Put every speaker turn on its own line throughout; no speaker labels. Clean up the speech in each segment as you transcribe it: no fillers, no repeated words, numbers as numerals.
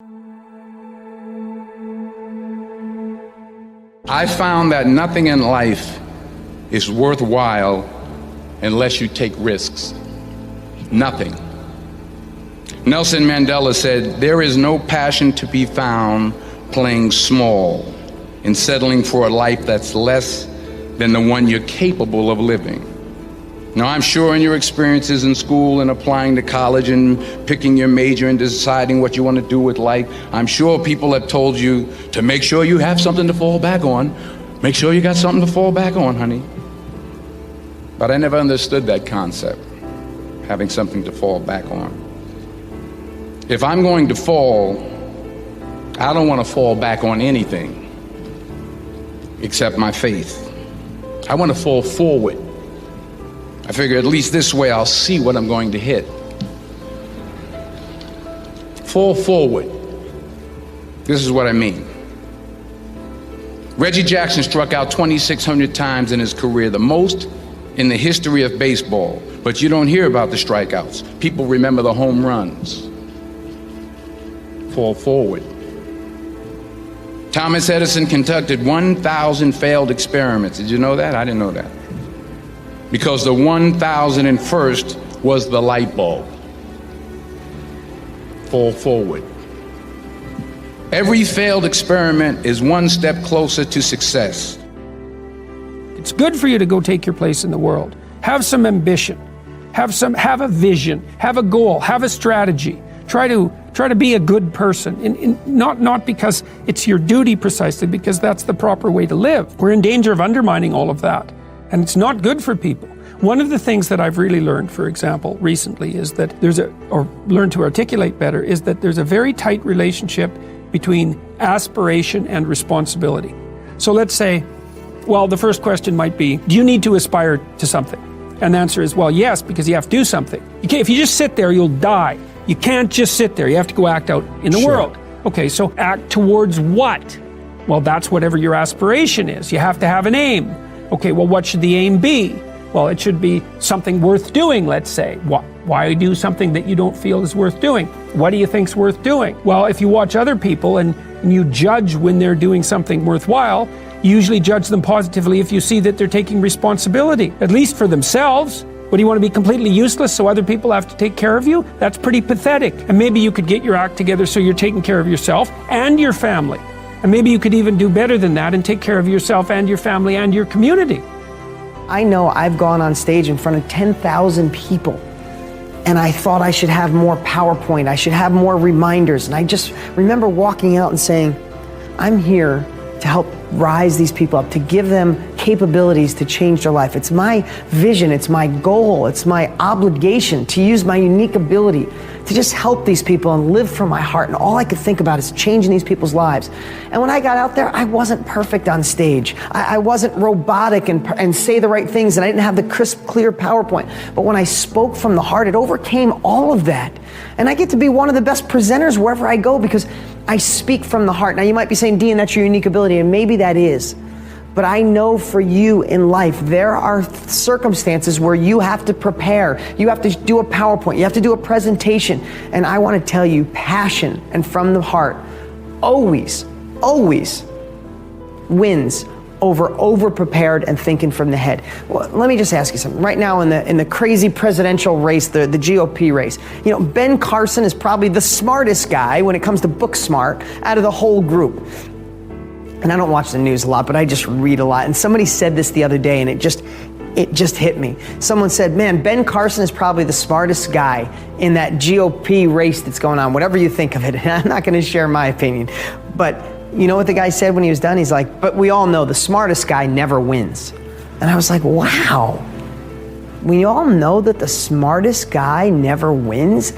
I found that nothing in life is worthwhile unless you take risks. Nothing. Nelson Mandela said, "There is no passion to be found playing small and settling for a life that's less than the one you're capable of living." Now, I'm sure in your experiences in school and applying to college and picking your major and deciding what you want to do with life, I'm sure people have told you to make sure you have something to fall back on. Make sure you got something to fall back on, honey. But I never understood that concept, having something to fall back on. If I'm going to fall, I don't want to fall back on anything except my faith. I want to fall forward. I figure at least this way I'll see what I'm going to hit. Fall forward. This is what I mean. Reggie Jackson struck out 2,600 times in his career, the most in the history of baseball. But you don't hear about the strikeouts. People remember the home runs. Fall forward. Thomas Edison conducted 1,000 failed experiments. Did you know that? I didn't know that. Because the 1,001st was the light bulb. Fall forward. Every failed experiment is one step closer to success.
It's good for you to go take your place in the world. Have some ambition. Have a vision. Have a goal. Have a strategy. Try to be a good person. Not because it's your duty precisely, because that's the proper way to live. We're in danger of undermining all of that. And it's not good for people. One of the things that I've really learned, for example, recently is that learned to articulate better, is that there's a very tight relationship between aspiration and responsibility. So let's say, well, the first question might be, do you need to aspire to something? And the answer is, well, yes, because you have to do something. If you just sit there, you'll die. You can't just sit there. You have to go act out in the world. Okay, so act towards what? Well, that's whatever your aspiration is. You have to have an aim. Okay, well, what should the aim be? Well, it should be something worth doing, let's say. Why do something that you don't feel is worth doing? What do you think's worth doing? Well, if you watch other people and you judge when they're doing something worthwhile, you usually judge them positively if you see that they're taking responsibility, at least for themselves. What, do you want to be completely useless so other people have to take care of you? That's pretty pathetic. And maybe you could get your act together so you're taking care of yourself and your family. And maybe you could even do better than that and take care of yourself and your family and your community.
I know I've gone on stage in front of 10,000 people and I thought I should have more PowerPoint, I should have more reminders. And I just remember walking out and saying, I'm here to help rise these people up, to give them capabilities to change their life. It's my vision, it's my goal, it's my obligation to use my unique ability to just help these people and live from my heart. And all I could think about is changing these people's lives. And when I got out there, I wasn't perfect on stage. I wasn't robotic and say the right things, and I didn't have the crisp, clear PowerPoint. But when I spoke from the heart, it overcame all of that. And I get to be one of the best presenters wherever I go because I speak from the heart. Now you might be saying, Dean, that's your unique ability, and maybe that is. But I know for you in life, there are circumstances where you have to prepare. You have to do a PowerPoint. You have to do a presentation. And I want to tell you, passion and from the heart always, always wins over prepared and thinking from the head. Well, let me just ask you something. Right now in the crazy presidential race, the GOP race, you know, Ben Carson is probably the smartest guy when it comes to book smart out of the whole group. And I don't watch the news a lot, but I just read a lot. And somebody said this the other day and it just hit me. Someone said, man, Ben Carson is probably the smartest guy in that GOP race that's going on, whatever you think of it. And I'm not going to share my opinion, but you know what the guy said when he was done? He's like, but we all know the smartest guy never wins. And I was like, wow. We all know that the smartest guy never wins?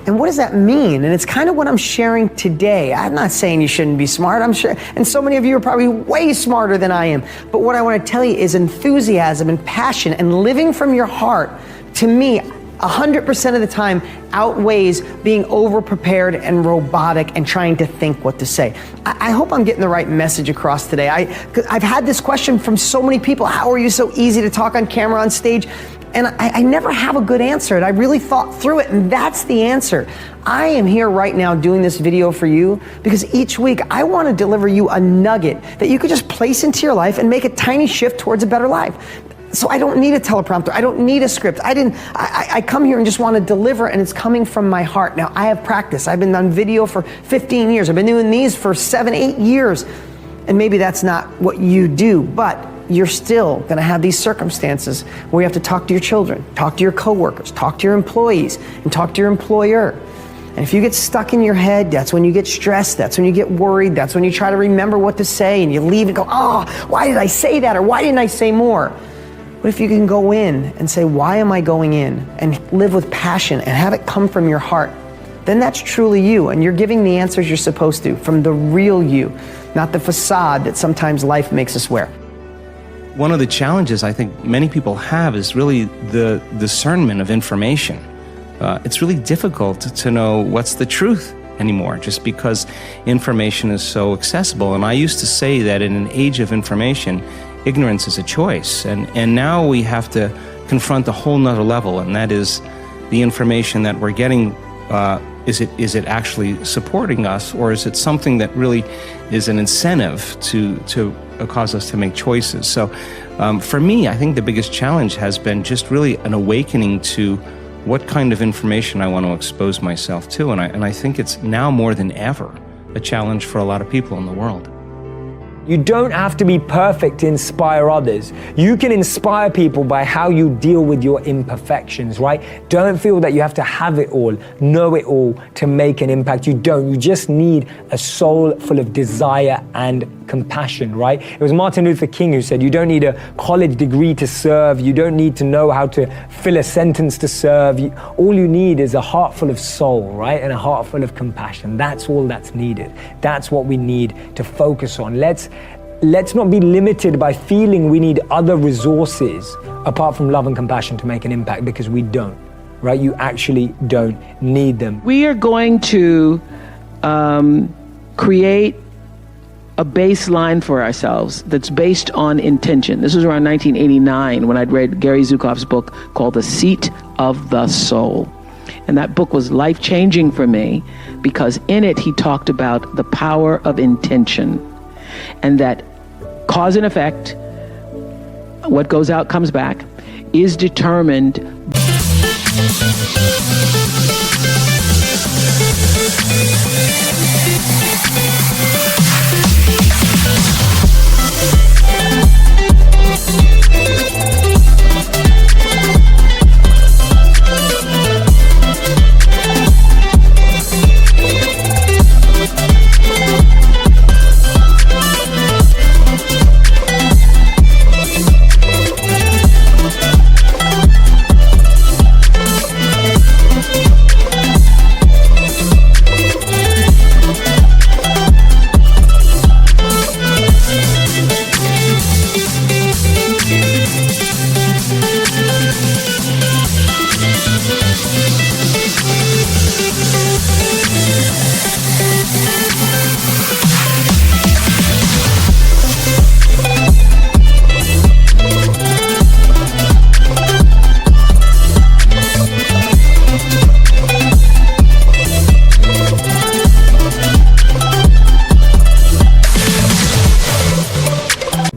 And what does that mean? And it's kind of what I'm sharing today. I'm not saying you shouldn't be smart, I'm sure. And so many of you are probably way smarter than I am. But what I want to tell you is enthusiasm and passion and living from your heart, to me, 100% of the time outweighs being over-prepared and robotic and trying to think what to say. I hope I'm getting the right message across today. I've had this question from so many people. How are you so easy to talk on camera, on stage? And I never have a good answer, and I really thought through it, and that's the answer. I am here right now doing this video for you because each week I want to deliver you a nugget that you could just place into your life and make a tiny shift towards a better life. So I don't need a teleprompter. I don't need a script. I come here and just want to deliver, and it's coming from my heart. Now, I have practice. I've been on video for 15 years. I've been doing these for 7, 8 years. And maybe that's not what you do, but you're still going to have these circumstances where you have to talk to your children, talk to your coworkers, talk to your employees, and talk to your employer. And if you get stuck in your head, that's when you get stressed, that's when you get worried, that's when you try to remember what to say, and you leave and go, oh, why did I say that, or why didn't I say more? What if you can go in and say, why am I going in, and live with passion and have it come from your heart? Then that's truly you, and you're giving the answers you're supposed to from the real you, not the facade that sometimes life makes us wear.
One of the challenges I think many people have is really the discernment of information. It's really difficult to know what's the truth anymore, just because information is so accessible. And I used to say that in an age of information, ignorance is a choice. And now we have to confront a whole nother level, and that is the information that we're getting. Is it actually supporting us, or is it something that really is an incentive to cause us to make choices? So for me, I think the biggest challenge has been just really an awakening to what kind of information I want to expose myself to. And I think it's now more than ever a challenge for a lot of people in the world.
You don't have to be perfect to inspire others. You can inspire people by how you deal with your imperfections, right? Don't feel that you have to have it all, know it all to make an impact. You don't. You just need a soul full of desire and compassion, right? It was Martin Luther King who said, you don't need a college degree to serve. You don't need to know how to fill a sentence to serve. All you need is a heart full of soul, right? And a heart full of compassion. That's all that's needed. That's what we need to focus on. Let's not be limited by feeling we need other resources apart from love and compassion to make an impact, because we don't, right? You actually don't need them.
We are going to create a baseline for ourselves that's based on intention. This was around 1989 when I'd read Gary Zukav's book called The Seat of the Soul. And that book was life-changing for me because in it he talked about the power of intention, and that cause and effect, what goes out comes back, is determined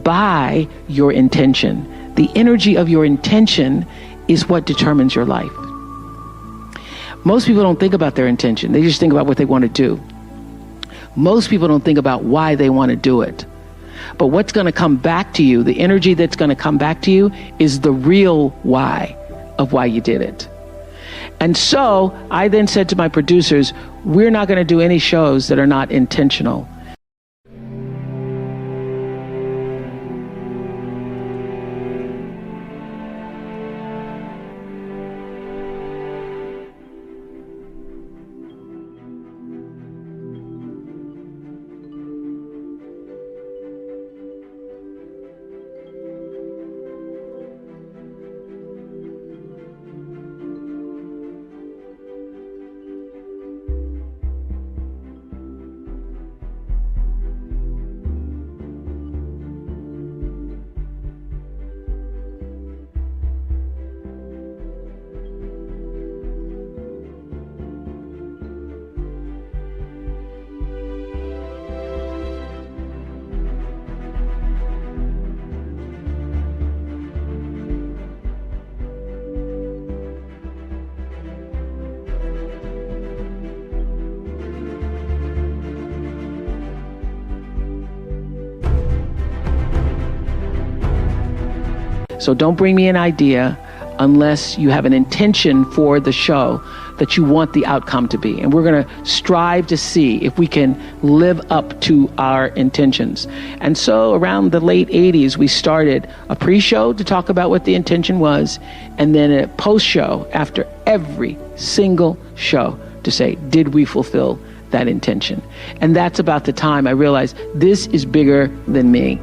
by your intention. The energy of your intention is what determines your life. Most people don't think about their intention. They just think about what they want to do. Most people don't think about why they want to do it. But what's going to come back to you, the energy that's going to come back to you, is the real why of why you did it. And so I then said to my producers, we're not going to do any shows that are not intentional. So don't bring me an idea unless you have an intention for the show that you want the outcome to be. And we're going to strive to see if we can live up to our intentions. And so around the late 80s, we started a pre-show to talk about what the intention was, and then a post-show after every single show to say, did we fulfill that intention? And that's about the time I realized this is bigger than me.